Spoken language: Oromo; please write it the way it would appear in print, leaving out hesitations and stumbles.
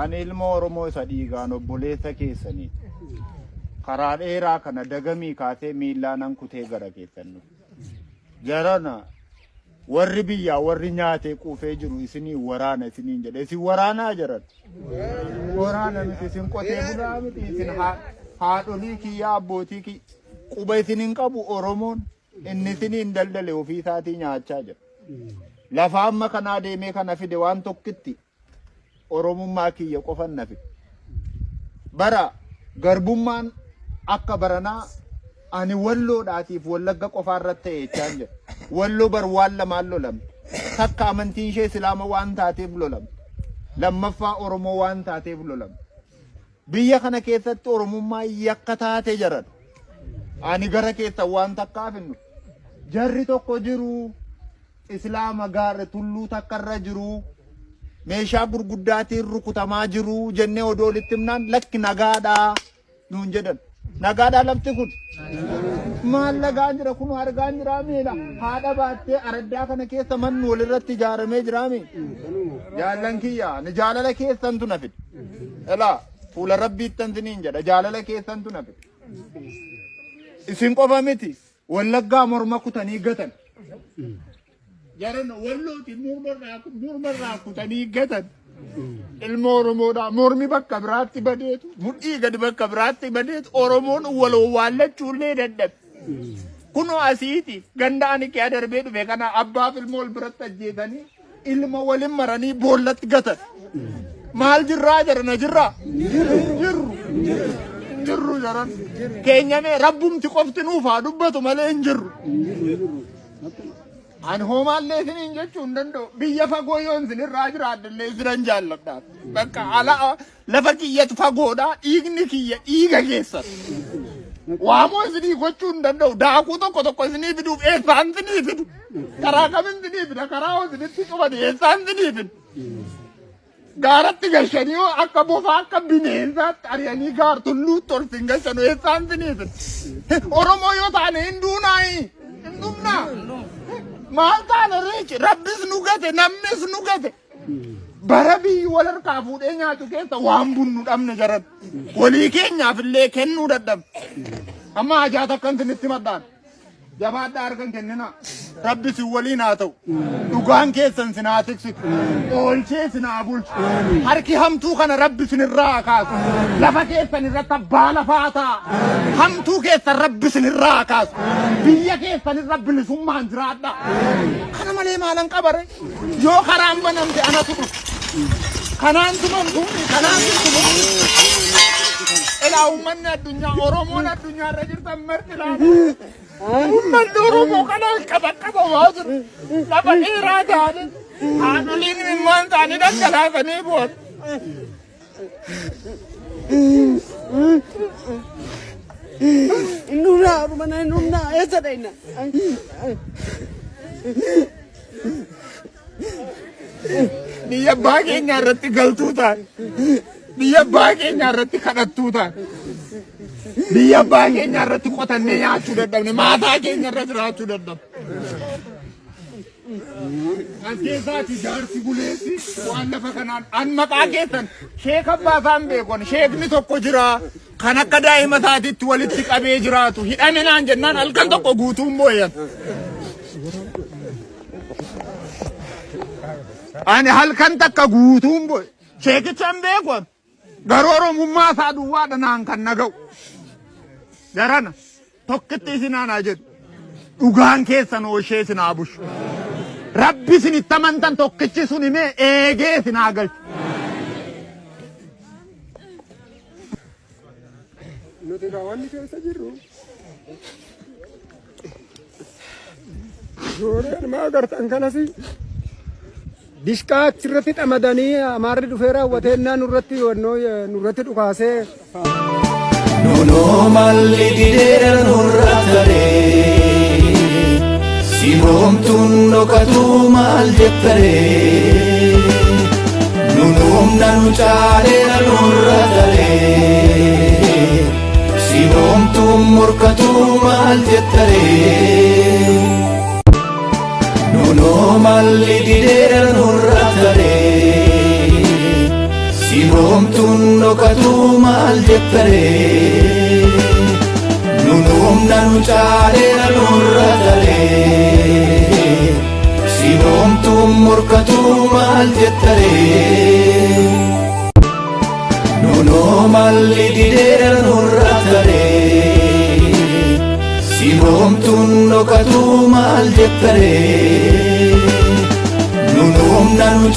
Ani ilma Oromoo isa dhiigaan obboleessa keessanii karaa dheeraa kana dagamii kaasee miillaan kutee gara keessan jarana warri biyyaa warri nyaatee quufee jiru isinii waraana isiniin jedhe isin waraanaa jiran waraana miti isin qotee bulaa miti isin haadholii kiyyaa abbootii quba isiniin qabu Oromoon inni isiniin daldale ofii isaatii nyaachaa jira lafa amma kanaa deemee kana fide waan tokkitti Oromummaa kiyya qofan nafi bara garbummaan akka baranaa ani walloodhaatiif wallagga qofaarratti ta'e jechaan jira walloo bar waan lamaan lolam takka amantiin ishee islaama waan taateef lolam lammaffaa Oromoo waan taateef lolam biyya kana keessatti Oromummaa yakka taate jiran ani gara keessa waan takkaaf hinnu jarri tokko jiru islaama gaara tulluu takkarra jiru meeshaa gurguddaatiin rukutamaa jiru jennee odoo littimnaan lakki nagaadhaa nuun jedhan nagaadhaa lafti kun maal lagaa jira kun argaa jira meela haadha baattee araddaa kana keessa manni walirratti ijaaramee jira mee jaallan kiyya ni jaalala keessantu nafid elaa fuula rabbiittan siniin jedha jaalala keessantu nafid isin qofa miti wallaggaa morma kutanii gatan jaran wallooti murmarraa kutanii gatan ilma Oromoodha mormi bakka biraatti badeetu mudhii gadi bakka biraatti badeetu Oromoon waloo waallachuullee dadhabe kunoo asiiti ganda'ani kee darbee dhufe kana abbaaf ilma wal biratti ajjeetanii ilma walin maranii boollatti gatan maal jirraa jarana jirraa jirru jaran keenyamee rabbumti qofti nuuf haa dubbatu malee hin jirru an homaallee isiniin jechuun danda'u biyya fagoo yoon isinirraa jiraadillee isinan jaalladhaaf bakka ala lafa kiyyatu fagoodha dhiigni kiyya dhiiga keessan waamoo isinii gochuu hin danda'u daakuu tokko isinii fiduuf eessaan isinii fidu karaa kamin isinii fida karaa isinitti qubate eessaan isinii fidu gaaratti gashanii akka bofaa akka bineensaatti ari'anii gaar tulluutti ol sin gashanu eessaan isinii fidu Oromoo yoo taane hin duunaayi hin dhumnaa maal taane reechi rabbis nu gate namnis nu gate bara biyyi wal harkaa fuudhee nyaatu keessa waan bunnu dhabne jaran walii keenyaaf illee kennuu dadhabne amma hajaat akkan sinitti maddaan jabaadhaa argan kennina rabbis waliin haa ta'u dhugaan keessan sinaa tiksitu oolchee sinaa bulchu harki hamtuu kana rabbi sinirraa kaasu lafa keessan irratti abbaa lafaa ta'a hamtuu keessan rabbi sinirraa kaasu biyya keessan irra bilisummaan jiraadha kana malee maalan qabare yoo karaan banamte anatu dhufu kanaan tumamtu kanaan tumamtu elaa ummanni addunyaa Oromoon addunyaa irra jirtan marti laata ummanni Oromoo kanaan qaba waajir lafa dheeraa taane haadholiin imimmaan taane dhaggalaasanii bu'an Nuna rumana nuna esa daina biyya abbaa keenya irratti galtuu taane biyya abbaa keenya irratti kadhattuu taane biyya abbaa keenya irratti qotannee nyaachuu dadhabne maataa keenya irra jiraachuu dadhabne as keessaati jaarsi buleessi waan lafa kanaan an maqaa keessan sheek abbaasaan beekon sheekni tokko jira kan akka daa'ima isaatiitti walitti qabee jiraatu hidhame naan jennaan halkan tokko guutuun booyan ani halkan takka guutuun booy sheekichaan beekon garuu Oromummaa isaa duwwaadha naan kan naga'u jarana tokkitti isinaanaa jedhu dhugaan keessan ooshee isinaa bushu rabbi isinitti amantan tokkichi sun himee eegee isinaa galchu nuti raawwanni keessa jirru suuraan maa agartan kanasi dishqaa achirratti xamadanii amaarri dhufee raawwateennaa nurratti dhukaasee nunoo malli dideera nurra taree sihoomtuun dhokatuu maal jettaree nunuum nanu caaleera nurra taree sihoomtuun morkatuu maal jettaree nunoo malli dideera nurra taree Sihoomtuun dhokatu maal jettaree nun humna nu caaleera nurra taree sihoomtuun morkatu maal jettaree nunoo malli dideera nurra taree sihoomtuun dhokatu maal jettaree nun humna nu